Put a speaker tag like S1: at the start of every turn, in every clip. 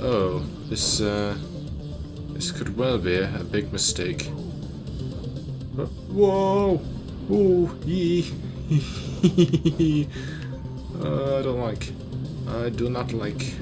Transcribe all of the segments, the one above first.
S1: Oh, this could well be a big mistake. Whoa! Ooh, yee! I don't like. I do not like.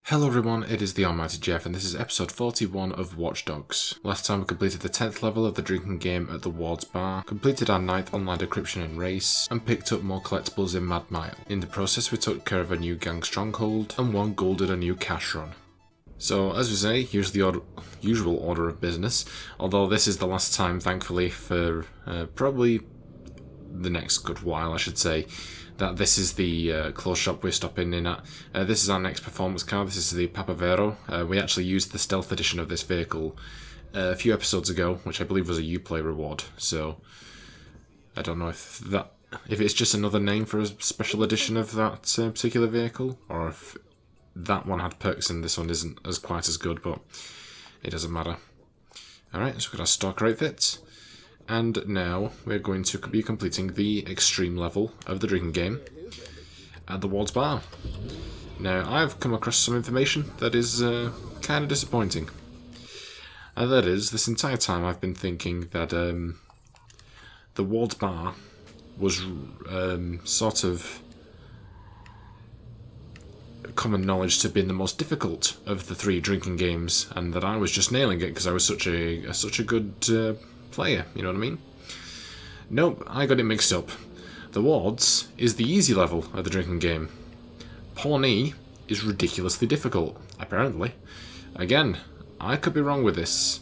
S1: Hello everyone, it is the Almighty Jeff, and this is episode 41 of Watch Dogs. Last time we completed the 10th level of the drinking game at the Ward's Bar, completed our 9th online decryption and race, and picked up more collectibles in Mad Mile. In the process we took care of a new gang stronghold, and one golded a new cash run. So, as we say, here's the usual order of business, although this is the last time, thankfully, for probably the next good while, I should say, that this is the clothes shop we're stopping in at. This is our next performance car. This is the Papavero. We actually used the stealth edition of this vehicle a few episodes ago, which I believe was a Uplay reward. So I don't know if it's just another name for a special edition of that particular vehicle, or if that one had perks and this one isn't as quite as good, but it doesn't matter. Alright, so we've got our stock outfit. And now we're going to be completing the extreme level of the drinking game at the Ward's Bar. Now, I've come across some information that is kind of disappointing. And that is, this entire time I've been thinking that the Ward's Bar was sort of common knowledge to being the most difficult of the three drinking games, and that I was just nailing it because I was such a good player, you know what I mean? Nope, I got it mixed up. The Wards is the easy level of the drinking game. Pawnee is ridiculously difficult, apparently. Again, I could be wrong with this.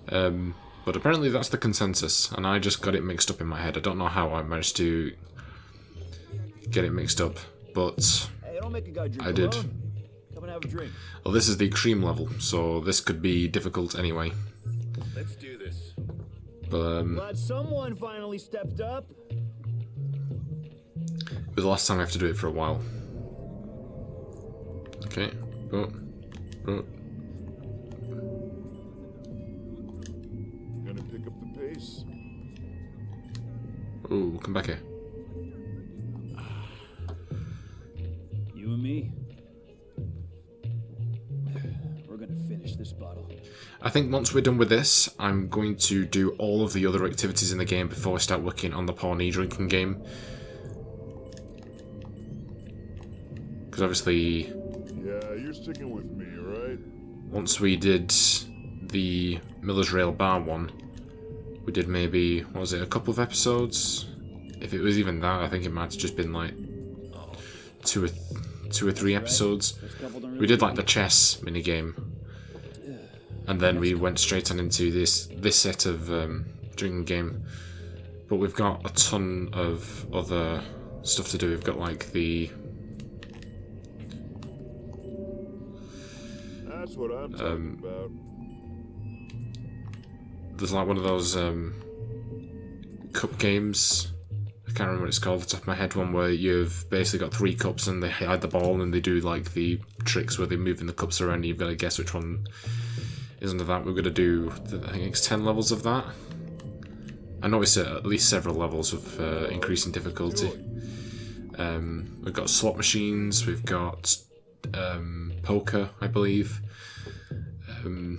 S1: But apparently that's the consensus, and I just got it mixed up in my head. I don't know how I managed to get it mixed up, but I did.
S2: Come and have a drink.
S1: Well, this is the extreme level, so this could be difficult anyway.
S2: Let's do this.
S1: But,
S2: Glad someone finally stepped up.
S1: it was the last time I have to do it for a while. Okay. Oh.
S3: Gonna pick up the pace.
S1: Oh, come back here.
S2: You and me. We're gonna finish this bottle.
S1: I think once we're done with this, I'm going to do all of the other activities in the game before I start working on the Pawnee drinking game. Because obviously,
S3: Yeah, you're sticking with me, right?
S1: once we did the Miller's Rail Bar one, we did maybe, what was it, a couple of episodes? If it was even that, I think it might have just been like two or three episodes. We did like the chess minigame. And then we went straight on into this set of drinking game. But we've got a ton of other stuff to do. We've got like the...
S3: That's what I'm talking about.
S1: There's like one of those cup games. I can't remember what it's called off the top of my head. One where you've basically got 3 cups and they hide the ball and they do like the tricks where they're moving the cups around and you've got to guess which one is under that. We're going to do, I think it's 10 levels of that. I know it's at least several levels of increasing difficulty. We've got slot machines, we've got poker, I believe. And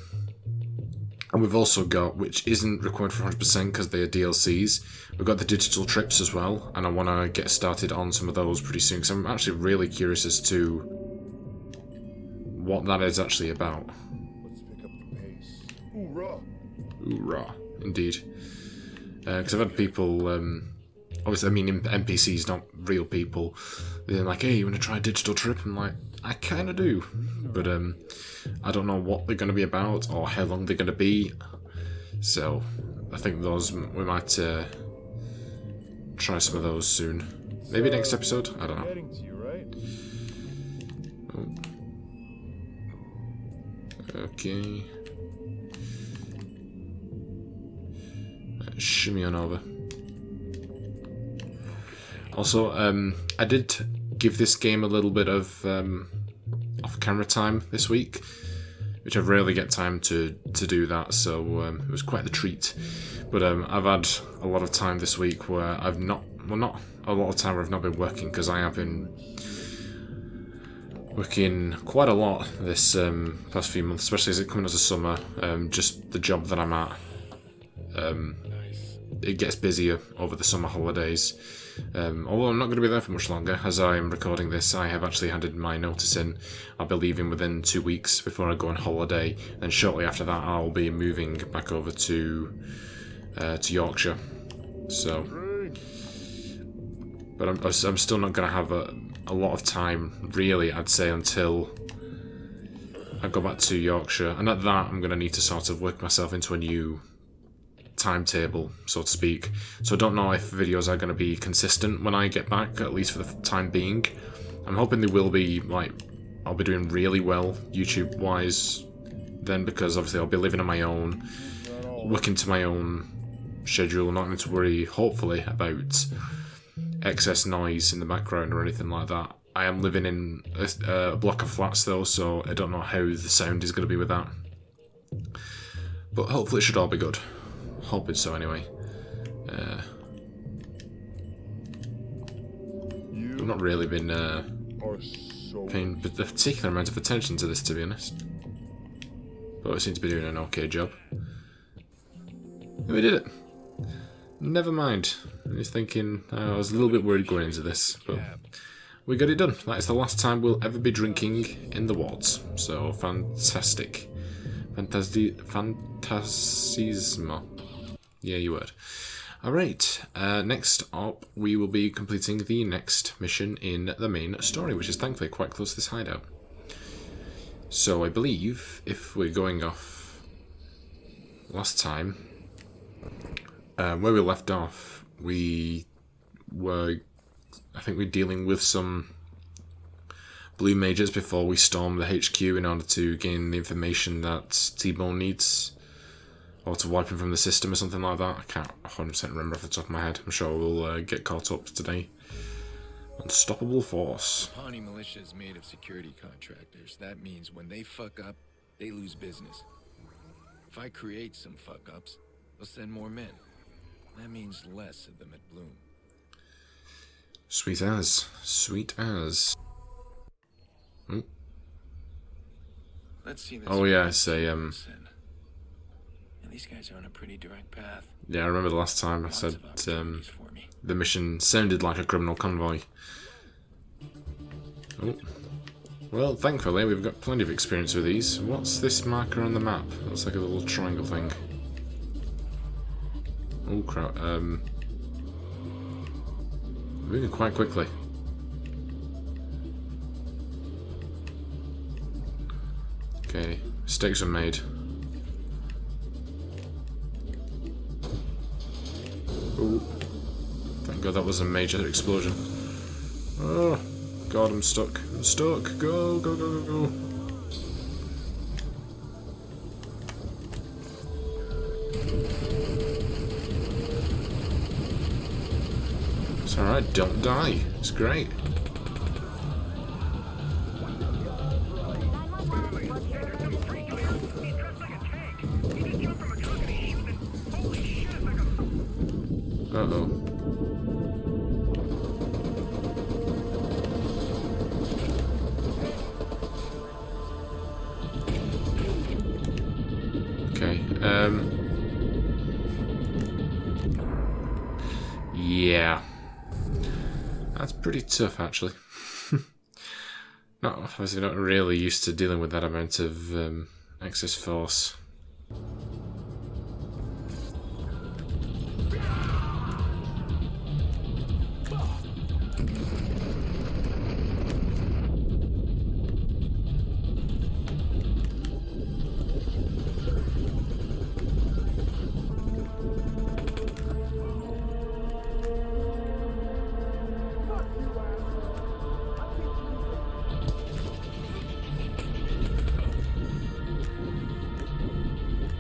S1: we've also got, which isn't required for 100% because they are DLCs, we've got the digital trips as well, and I want to get started on some of those pretty soon because I'm actually really curious as to what that is actually about.
S3: Let's pick up the pace. Hoorah!
S1: Hoorah, indeed. Because I've had people, obviously, I mean, NPCs, not real people, they're like, hey, you want to try a digital trip? I'm like, I kind of do. But I don't know what they're going to be about or how long they're going to be. So I think those, we might try some of those soon. Maybe next episode? I don't know.
S3: Heading to you, right?
S1: Oh. Okay. Shimmy on over. Also, I did give this game a little bit of off-camera time this week, which I rarely get time to do that, so it was quite the treat. But I've had a lot of time this week where I've not, well, not a lot of time where I've not been working, because I have been working quite a lot this past few months, especially as it coming as a summer. Just the job that I'm at, it gets busier over the summer holidays. Although I'm not going to be there for much longer. As I am recording this, I have actually handed my notice in. I'll be leaving within 2 weeks before I go on holiday, and shortly after that I'll be moving back over to Yorkshire. So, but I'm still not going to have a lot of time, really, I'd say, until I go back to Yorkshire. And at that, I'm going to need to sort of work myself into a new timetable, so to speak. So I don't know if videos are going to be consistent when I get back, at least for the time being. I'm hoping they will be, like, I'll be doing really well YouTube wise then, because obviously I'll be living on my own, working to my own schedule, not having to worry, hopefully, about excess noise in the background or anything like that. I am living in a block of flats though, so I don't know how the sound is going to be with that, but hopefully it should all be good. Hoping so anyway. I've not really been paying a particular amount of attention to this, to be honest, but I seem to be doing an okay job. We did it. Never mind. I was thinking, I was a little bit worried going into this, but we got it done. That is the last time we'll ever be drinking in the wards. So fantastic. Fantasismo. Yeah, you would. Alright, next up we will be completing the next mission in the main story, which is thankfully quite close to this hideout. So I believe, if we're going off last time, where we left off, we were, I think we're dealing with some Blume majors before we storm the HQ in order to gain the information that T-Bone needs, or to wipe him from the system or something like that. I can't 100% remember off the top of my head. I'm sure we'll get caught up today. Unstoppable force.
S4: Pawnee militia is made of security contractors. That means when they fuck up, they lose business. If I create some fuck-ups, they'll send more men. That means less of them at Blume.
S1: Sweet as. Sweet as. Oh,
S4: Let's see this.
S1: oh yeah, it's a,
S4: And these guys are on a pretty direct path.
S1: yeah, I remember the last time I said the mission sounded like a criminal convoy. Oh. Well, thankfully we've got plenty of experience with these. What's this marker on the map? Looks like a little triangle thing. Oh crap, moving quite quickly. Okay, mistakes were made. Oh, thank God that was a major explosion. Oh, God, I'm stuck. I'm stuck. Go, go, go, go, go. It's alright, don't die. It's great. Uh-oh. Okay, yeah. That's pretty tough, actually. Obviously not really used to dealing with that amount of excess force.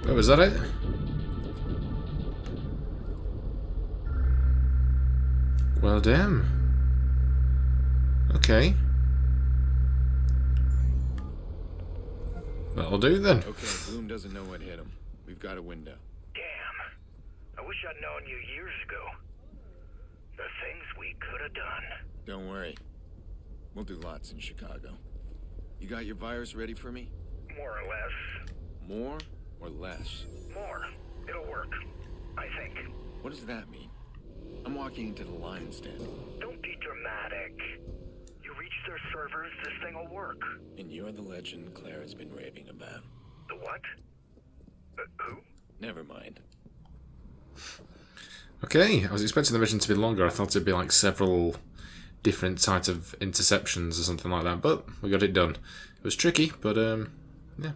S1: Oh, was that it? Well, damn. Okay. That'll do then.
S4: Okay, Blume doesn't know what hit him. We've got a window.
S5: Damn. I wish wish I'd known you years ago. The things we could have done.
S4: Don't worry. We'll do lots in Chicago. You got your virus ready for me?
S5: More or less.
S4: More or less?
S5: More. It'll work. I think.
S4: What does that mean? I'm walking into the lion's den.
S5: Don't be dramatic. You reach their servers, this thing will work.
S4: And you're the legend Claire has been raving about.
S5: The what? Who?
S4: Never mind.
S1: Okay, I was expecting the mission to be longer. I thought it'd be like several different types of interceptions or something like that, but we got it done. It was tricky, but yeah.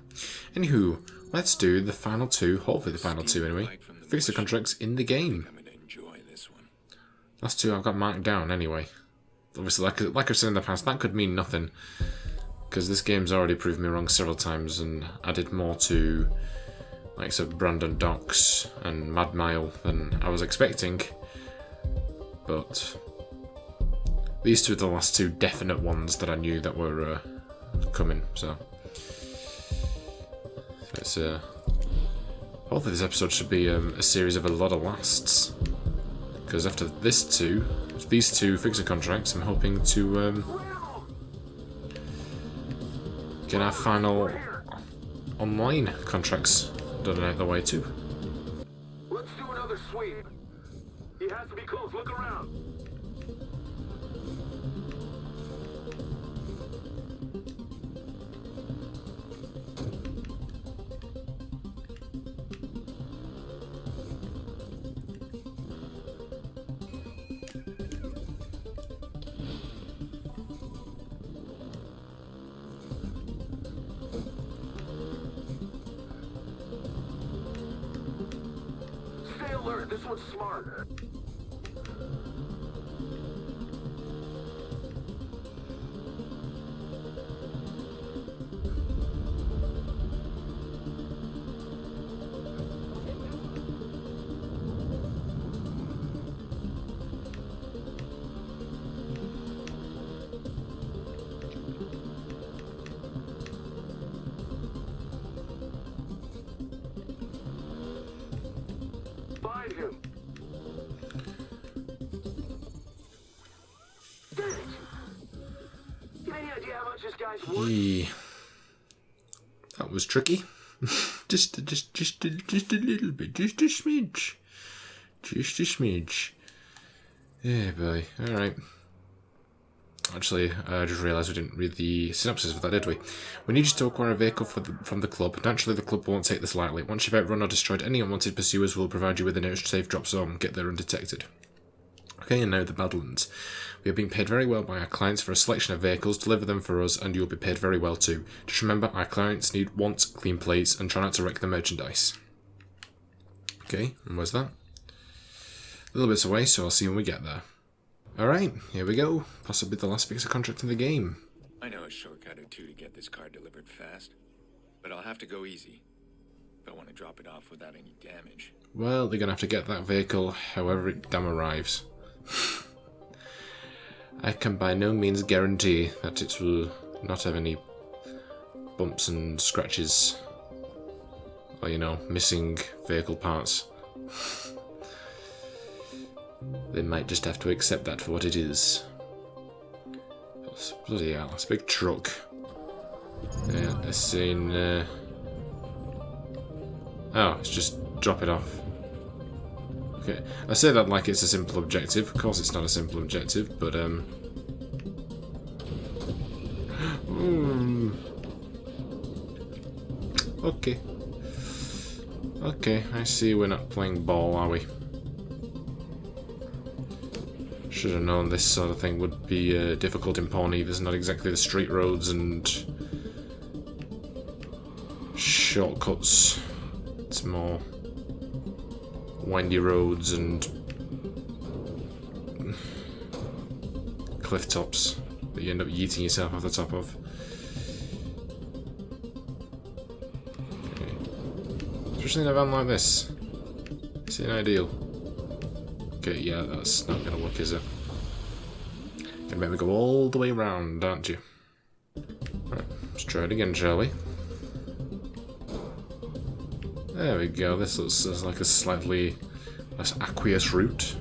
S1: Anywho, let's do the final two, hopefully the final two anyway. Fixer contracts in the game.
S4: I'm gonna enjoy this one.
S1: Last two I've got marked down anyway. Obviously, like I've said in the past, that could mean nothing, because this game's already proved me wrong several times and added more to, like I said, Brandon Docks and Mad Mile than I was expecting. But these two are the last two definite ones that I knew that were coming. So it's hopefully this episode should be a series of a lot of lasts. Because after these two fixer contracts, I'm hoping to get our final online contracts done out of the way too.
S6: Let's do another sweep. He has to be close. Look around. Stay alert. This one's smart. Find him. Dang it. You have any idea how much this guy's worth?
S1: Yeah. That was tricky. just a little bit, just a smidge. Just a smidge. Yeah, boy. Alright. Actually, I just realised we didn't read the synopsis of that, did we? We need you to acquire a vehicle from the club. Naturally, the club won't take this lightly. Once you've outrun or destroyed any unwanted pursuers, we'll provide you with a nearest safe drop zone. Get there undetected. Okay, and now the Badlands. We are being paid very well by our clients for a selection of vehicles. Deliver them for us, and you'll be paid very well too. Just remember, our clients want clean plates, and try not to wreck the merchandise. Okay, and where's that? A little bit away, so I'll see you when we get there. Alright, here we go. Possibly the last fixer contract in the game.
S4: I know a shortcut or two to get this car delivered fast, but I'll have to go easy if I want to drop it off without any damage.
S1: Well, they're going to have to get that vehicle however it damn arrives. I can by no means guarantee that it will not have any bumps and scratches or, you know, missing vehicle parts. They might just have to accept that for what it is. Bloody hell, it's a big truck. Yeah, let's see. Oh, it's just drop it off. Okay, I say that like it's a simple objective. Of course it's not a simple objective, but Okay. Okay, I see we're not playing ball, are we? Should have known this sort of thing would be difficult in Pawnee. There's not exactly the straight roads and shortcuts. It's more windy roads and cliff tops that you end up yeeting yourself off the top of. Okay. Especially in a van like this. It's ideal. Okay, yeah, that's not gonna work, is it? Gonna make me go all the way around, aren't you? Right, let's try it again, shall we? There we go, this looks like a slightly That's aqueous route.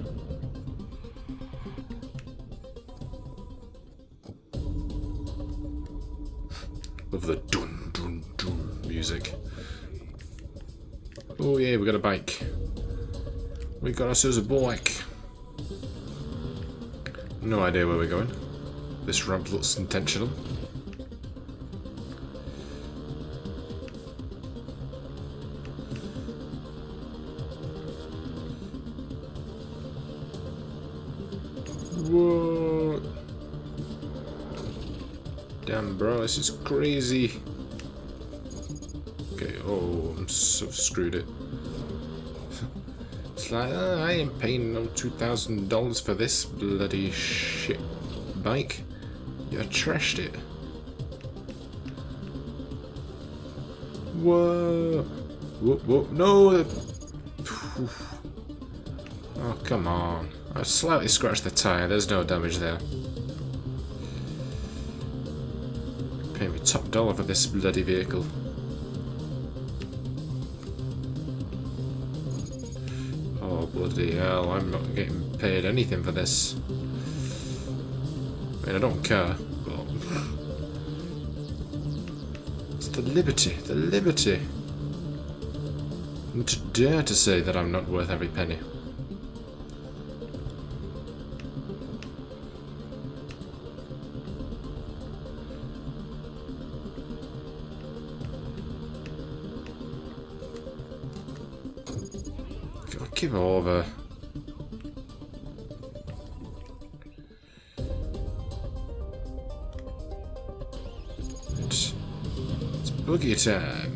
S1: Love the dun dun dun music. Oh yeah, we got a bike. We got ourselves a bike. No idea where we're going. This ramp looks intentional. Whoa! Damn, bro, this is crazy. Okay, oh, I'm so screwed it. It's like, I ain't paying no $2,000 for this bloody shit bike. You trashed it. Whoa! Whoop, whoop, no! Oh, come on. I slightly scratched the tyre, there's no damage there. Pay me top dollar for this bloody vehicle. Oh, bloody hell, I'm not getting paid anything for this. I mean, I don't care, but... It's the liberty, the liberty. And to dare to say that I'm not worth every penny. Give over. It's boogie time.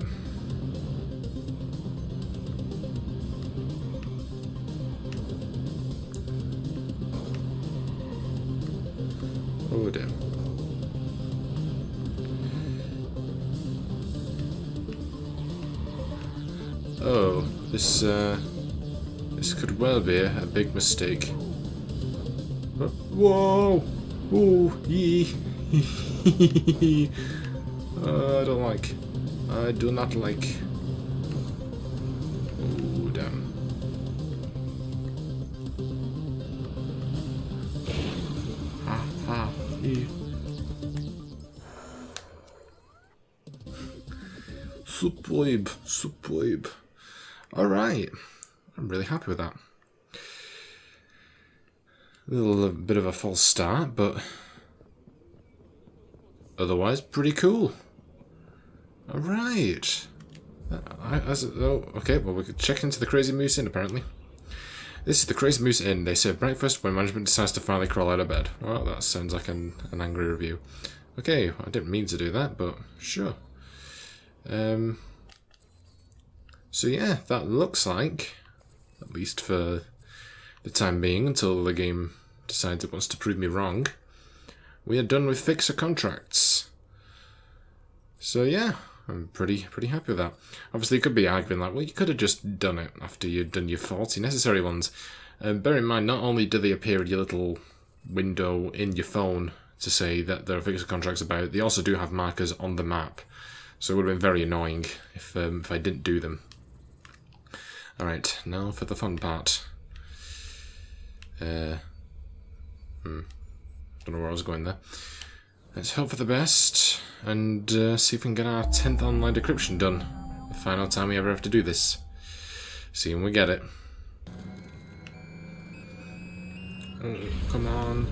S1: Oh damn. Oh, this could well be a big mistake. Whoa! Ooh! Yee! I don't like. I do not like. Oh damn! Ha ha! Yee! Superb! Superb! All right. I'm really happy with that. A little bit of a false start, but otherwise pretty cool. Alright. Okay, well we could check into the Crazy Moose Inn apparently. This is the Crazy Moose Inn. They serve breakfast when management decides to finally crawl out of bed. Well, that sounds like an angry review. Okay, I didn't mean to do that, but sure. So yeah, that looks like, at least for the time being, until the game decides it wants to prove me wrong, we are done with fixer contracts. So yeah, I'm pretty happy with that. Obviously, you could be arguing like, well, you could have just done it after you'd done your 40 necessary ones. Bear in mind, not only do they appear in your little window in your phone to say that there are fixer contracts about, they also do have markers on the map. So it would have been very annoying if I didn't do them. Alright, now for the fun part. Don't know where I was going there. Let's hope for the best, and see if we can get our 10th online decryption done. The final time we ever have to do this. See when we get it. Oh, come on.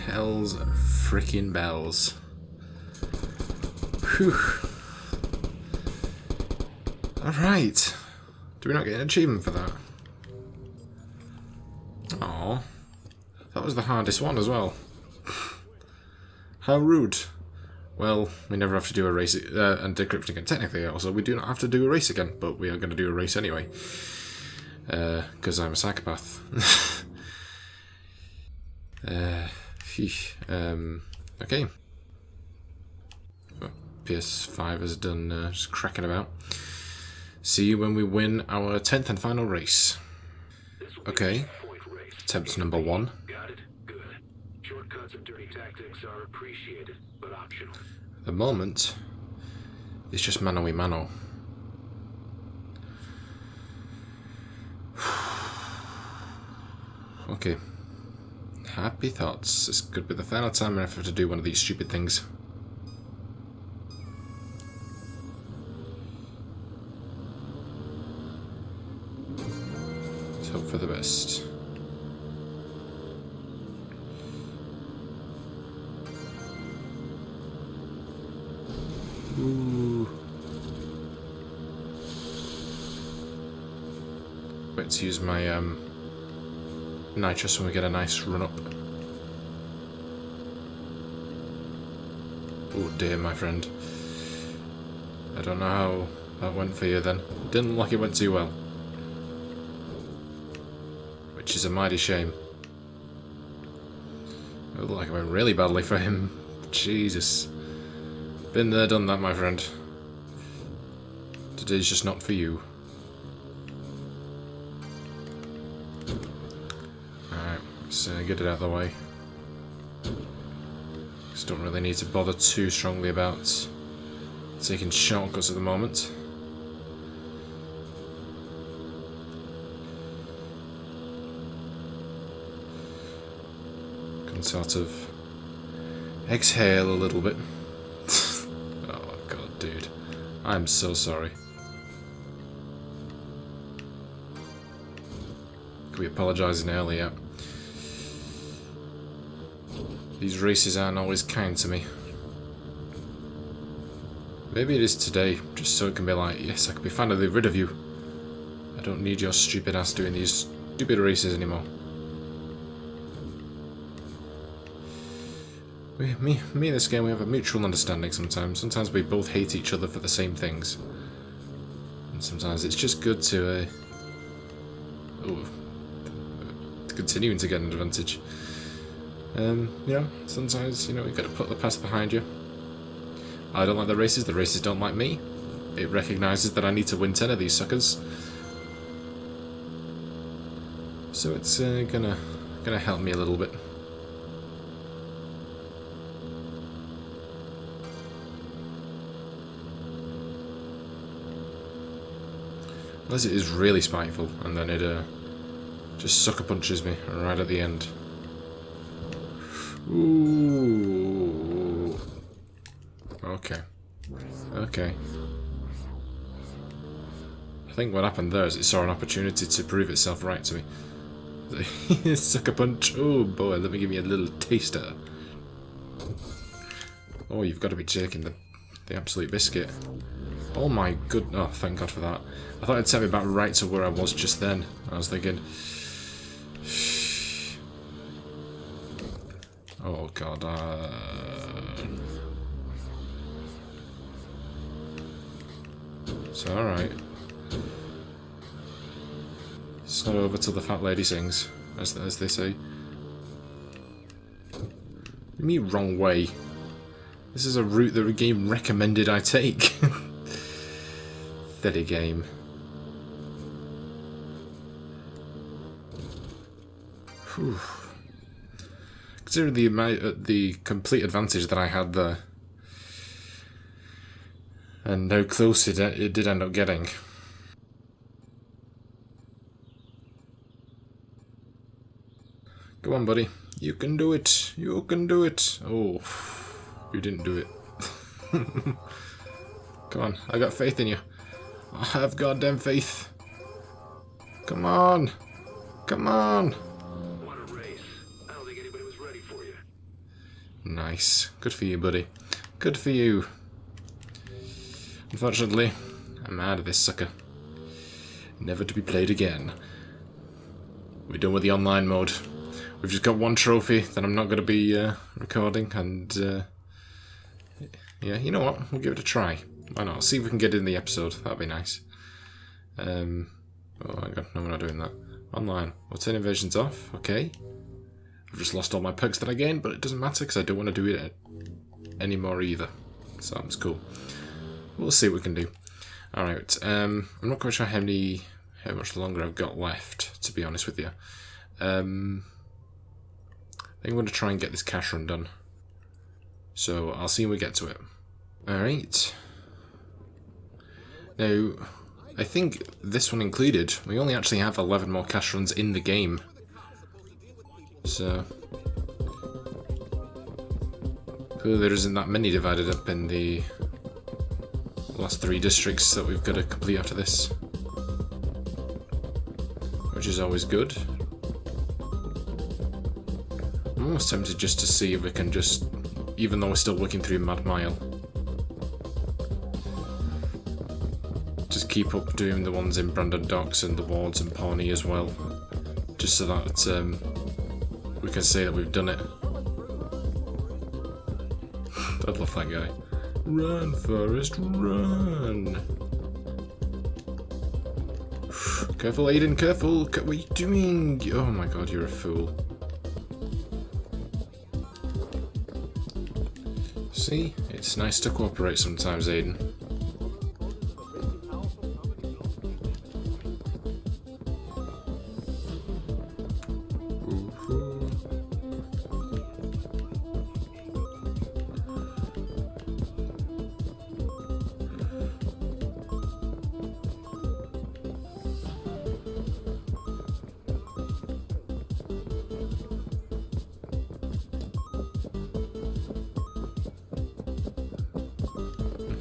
S1: Hell's freaking bells. Whew. Alright. Do we not get an achievement for that? Aww. That was the hardest one as well. How rude. Well, we never have to do a race and decryption again. Technically, also, we do not have to do a race again, but we are going to do a race anyway. Because I'm a psychopath. Okay. Well, PS5 is done just cracking about. See you when we win our 10th and final race. Okay. Attempt number 1.
S6: Got it? Good. Shortcuts and dirty tactics are appreciated, but optional.
S1: At the moment, it's just mano a mano. Okay. Happy thoughts. This could be the final time I have to do one of these stupid things. Let's hope for the best. Ooh. Wait to use my nitrous when we get a nice run up. Oh dear, my friend. I don't know how that went for you then. Didn't look like it went too well. Which is a mighty shame. It looked like it went really badly for him. Jesus. Been there, done that, my friend. Today's just not for you. Alright, let's get it out of the way. Just don't really need to bother too strongly about taking shortcuts at the moment. Can sort of exhale a little bit. Oh god, dude. I'm so sorry. Could we apologising earlier? These races aren't always kind to me. Maybe it is today, just so it can be like, yes, I can be finally rid of you. I don't need your stupid ass doing these stupid races anymore. Me and this game, we have a mutual understanding sometimes. Sometimes we both hate each other for the same things. And sometimes it's just good to continuing to get an advantage. You know, sometimes, you know, you gotta put the past behind you. I don't like the races don't like me. It recognises that I need to win 10 of these suckers. So it's gonna help me a little bit. Unless it is really spiteful, and then it just sucker punches me right at the end. Ooh. Okay. Okay. I think what happened there is it saw an opportunity to prove itself right to me. Sucker punch. Oh boy, let me give you a little taster. Oh, you've got to be taking the absolute biscuit. Oh my good. Oh, thank God for that. I thought it'd take me back right to where I was just then. I was thinking. Oh God. It's alright. It's not over till the fat lady sings, as they say. Me wrong way. This is a route that the game recommended I take. Steady game. Whew. Considering the complete advantage that I had there, and how close it did end up getting. Go on, buddy. You can do it. You can do it. Oh, you didn't do it. Come on, I got faith in you. I have goddamn faith. Come on. Come on.
S6: What a race. I don't think anybody was ready for you.
S1: Nice. Good for you, buddy. Good for you. Unfortunately, I'm out of this sucker. Never to be played again. We're done with the online mode. We've just got one trophy that I'm not going to be recording, and yeah, you know what? We'll give it a try. Why not? See if we can get it in the episode. That'd be nice. Oh, hang on. No, we're not doing that. Online. We'll turn invasions off. Okay. I've just lost all my perks that I gained, but it doesn't matter because I don't want to do it anymore either. So it's cool. We'll see what we can do. Alright. I'm not quite sure how much longer I've got left, to be honest with you. I think I'm going to try and get this cash run done. So I'll see when we get to it. Alright. Now, I think this one included, we only actually have 11 more cash runs in the game. So clearly there isn't that many divided up in the last 3 districts that we've got to complete after this, which is always good. I'm almost tempted just to see if we can just, even though we're still working through Mad Mile, just keep up doing the ones in Brandon Docks and the wards and Pawnee as well, just so that we can say that we've done it. I love that guy. Run, Forrest, run! Careful, Aiden, careful! What are you doing? Oh my god, you're a fool. See? It's nice to cooperate sometimes, Aiden.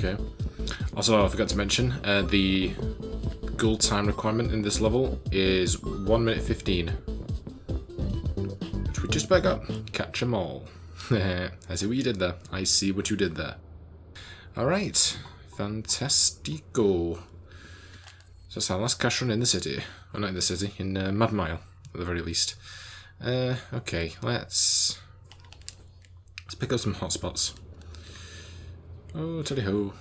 S1: Okay. Also, I forgot to mention, the goal time requirement in this level is 1 minute 15. Which we just back up. Catch 'em all. I see what you did there. I see what you did there. Alright. Fantastico. So it's our last cash run in the city. Well, not in the city, in Mad Mile, at the very least. Okay, let's pick up some hotspots. Oh, teddy ho.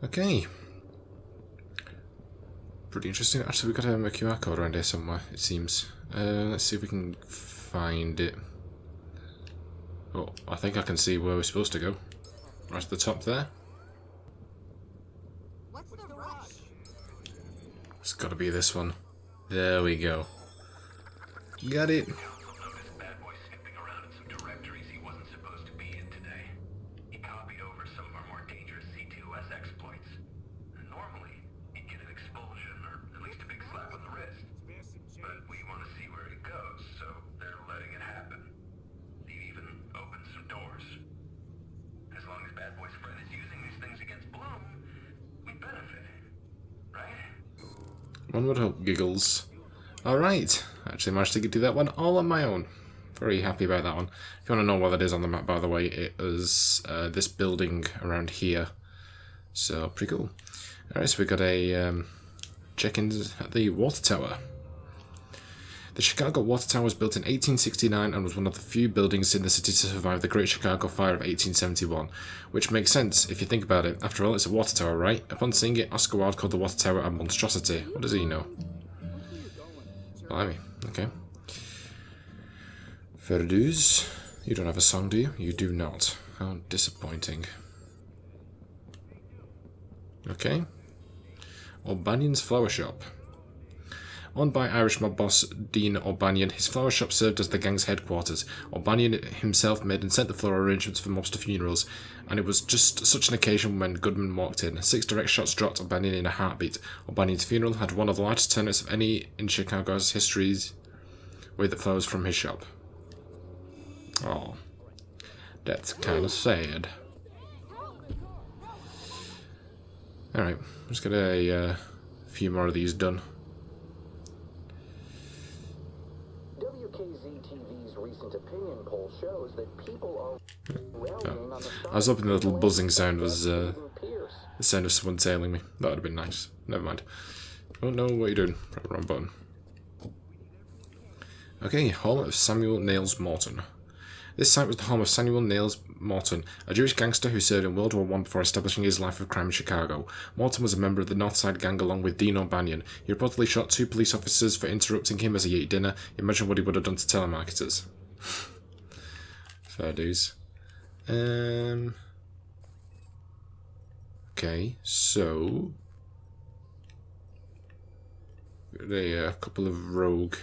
S1: Okay. Pretty interesting. Actually, we've got a QR code around here somewhere, it seems. Let's see if we can find it. Oh, I think I can see where we're supposed to go. Right at the top there.
S7: What's the rush?
S1: It's got to be this one. There we go. Got it. One would hope, giggles. Alright, actually managed to do that one all on my own. Very happy about that one. If you want to know what that is on the map, by the way, it is this building around here. So, pretty cool. Alright, so we got a check-in at the water tower. The Chicago Water Tower was built in 1869 and was one of the few buildings in the city to survive the Great Chicago Fire of 1871, which makes sense if you think about it. After all, it's a water tower, right? Upon seeing it, Oscar Wilde called the water tower a monstrosity. What does he know? Blimey, okay. Fair dues. You don't have a song, do you? You do not. How disappointing. Okay. O'Banion's Flower Shop. Owned by Irish mob boss Dean O'Banion, his flower shop served as the gang's headquarters. O'Banion himself made and sent the floral arrangements for mobster funerals, and it was just such an occasion when Goodman walked in. 6 direct shots dropped O'Banion in a heartbeat. O'Banion's funeral had one of the largest turnout of any in Chicago's histories, with the flowers from his shop. Oh, that's kind of sad. Alright, let's get a few more of these done.
S6: WKZ-TV's recent opinion poll shows that people are rallying on the side.
S1: I was hoping the little
S6: of
S1: buzzing sound was
S6: Pierce.
S1: the sound of someone tailing me. That would have been nice. Never mind. Oh no, what are you doing? Wrong button. Okay, home of Samuel Nails Morton. This site was the home of Samuel Nails Morton, a Jewish gangster who served in World War I before establishing his life of crime in Chicago. Morton was a member of the North Side Gang along with Dean O'Banion. He reportedly shot 2 police officers for interrupting him as he ate dinner. Imagine what he would have done to telemarketers. Fair dues. Okay, so... a couple of rogue...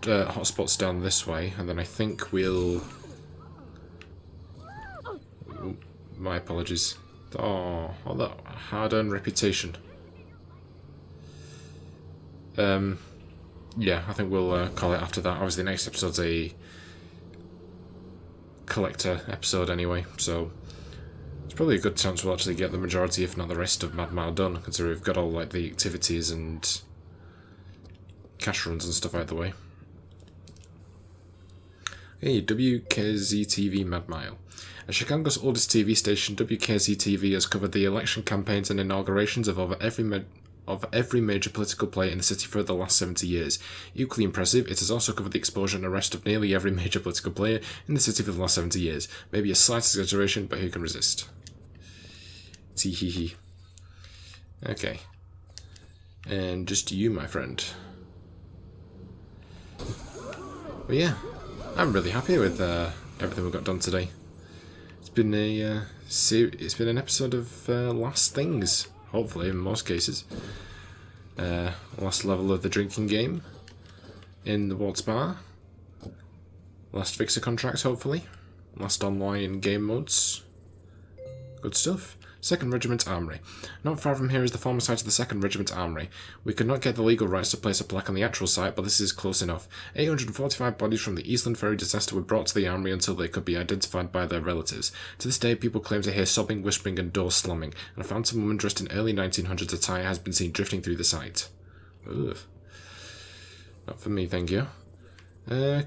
S1: hotspots down this way, and then I think we'll... Ooh, my apologies. Oh, all that hard-earned reputation. yeah, I think we'll call it after that. Obviously, the next episode's a collector episode anyway, so it's probably a good chance we'll actually get the majority, if not the rest, of Mad Mile done, considering we've got all like the activities and cash runs and stuff out of the way. Hey, WKZ-TV Mad Mile. As Chicago's oldest TV station, WKZ-TV has covered the election campaigns and inaugurations of over every major political player in the city for the last 70 years. Equally impressive, it has also covered the exposure and arrest of nearly every major political player in the city for the last 70 years. Maybe a slight exaggeration, but who can resist? Tee-hee-hee. Okay. And just you, my friend. But yeah, I'm really happy with everything we got done today. It's been an episode of last things, hopefully in most cases. Last level of the drinking game in the Waltz Bar. Last fixer contracts, hopefully. Last online game modes. Good stuff. 2nd Regiment Armory. Not far from here is the former site of the 2nd Regiment Armory. We could not get the legal rights to place a plaque on the actual site, but this is close enough. 845 bodies from the Eastland Ferry disaster were brought to the Armory until they could be identified by their relatives. To this day, people claim to hear sobbing, whispering, and doors slamming, and a phantom woman dressed in early 1900s attire has been seen drifting through the site. Ugh. Not for me, thank you.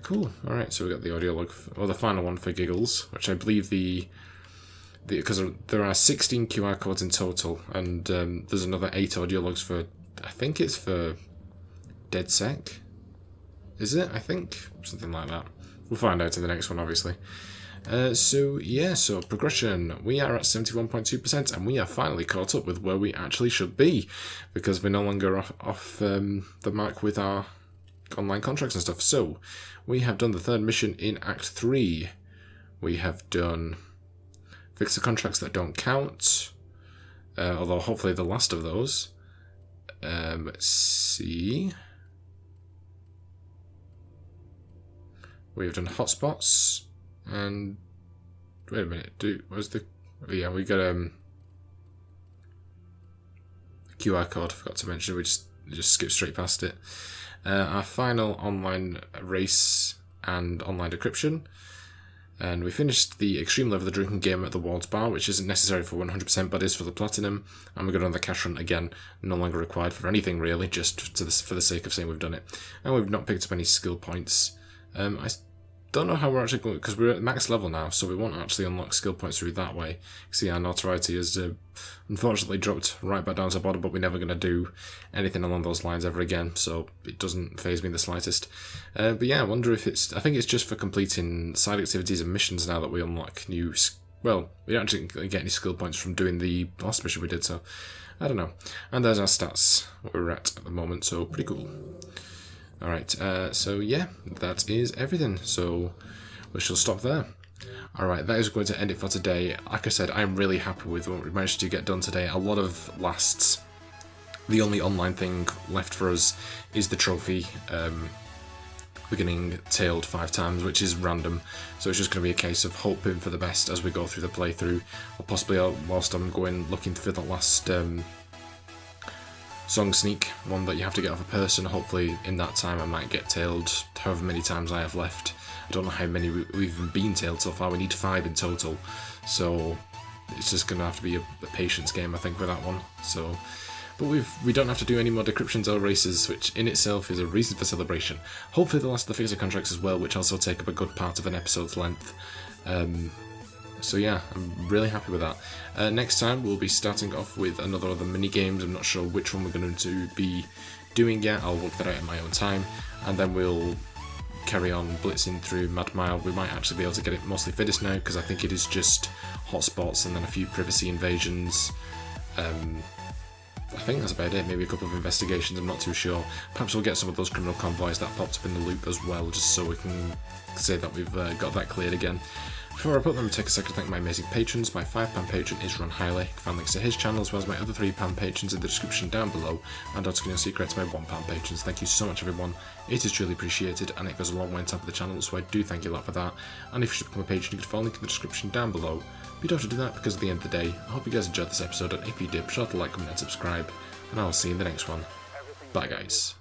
S1: Cool. Alright, so we got the audio log, or the final one for giggles, which I believe because there are 16 QR codes in total, and there's another 8 audio logs for, I think it's for DedSec? Is it? I think? Something like that. We'll find out in the next one, obviously. So progression. We are at 71.2%, and we are finally caught up with where we actually should be, because we're no longer off the mark with our online contracts and stuff. So, we have done the 3rd mission in Act 3. We have done fixer contracts that don't count, although hopefully the last of those. Let's see. We have done hotspots, and wait a minute. Yeah, we got QR code. I forgot to mention. We just skipped straight past it. Our final online race and online decryption. And we finished the extreme level of the drinking game at the Waltz Bar, which isn't necessary for 100% but is for the platinum. And we got on the cash run again, no longer required for anything really, just for the sake of saying we've done it. And we've not picked up any skill points. I don't know how we're actually going, because we're at max level now, so we won't actually unlock skill points through that way. See, our notoriety has unfortunately dropped right back down to the bottom, but we're never going to do anything along those lines ever again, so it doesn't faze me in the slightest. But yeah, I wonder if I think it's just for completing side activities and missions now that we unlock new, well, we don't actually get any skill points from doing the last mission we did, so I don't know. And there's our stats, what we're at the moment, so pretty cool. Alright, so yeah, that is everything, so we shall stop there. Alright, that is going to end it for today. Like I said, I'm really happy with what we managed to get done today. A lot of lasts. The only online thing left for us is the trophy. We're getting tailed 5 times, which is random, so it's just going to be a case of hoping for the best as we go through the playthrough, or possibly whilst I'm looking for the last song sneak, one that you have to get off a person. Hopefully in that time I might get tailed however many times I have left. I don't know how many we've even been tailed so far. We need 5 in total, so it's just going to have to be a patience game, I think, with that one. So, but we don't have to do any more decryptions or races, which in itself is a reason for celebration. Hopefully the last of the fixer contracts as well, which also take up a good part of an episode's length. So yeah, I'm really happy with that. Next time we'll be starting off with another of the mini games. I'm not sure which one we're going to be doing yet. I'll work that out in my own time, and then we'll carry on blitzing through Mad Mile. We might actually be able to get it mostly finished now, because I think it is just hotspots and then a few privacy invasions. I think that's about it. Maybe a couple of investigations, I'm not too sure. Perhaps we'll get some of those criminal convoys that popped up in the loop as well, just so we can say that we've got that cleared again. Before I put them, take a second to thank my amazing patrons. My £5 patron is Ron Hiley. You can find links to his channel as well as my other £3 patrons in the description down below, and also no secret to my £1 patrons. Thank you so much, everyone. It is truly appreciated, and it goes a long way on top of the channel, so I do thank you a lot for that. And if you should become a patron, you can find a link in the description down below. But you don't have to do that, because at the end of the day, I hope you guys enjoyed this episode, and if you did, be sure to like, comment, and subscribe, and I'll see you in the next one. Bye, guys.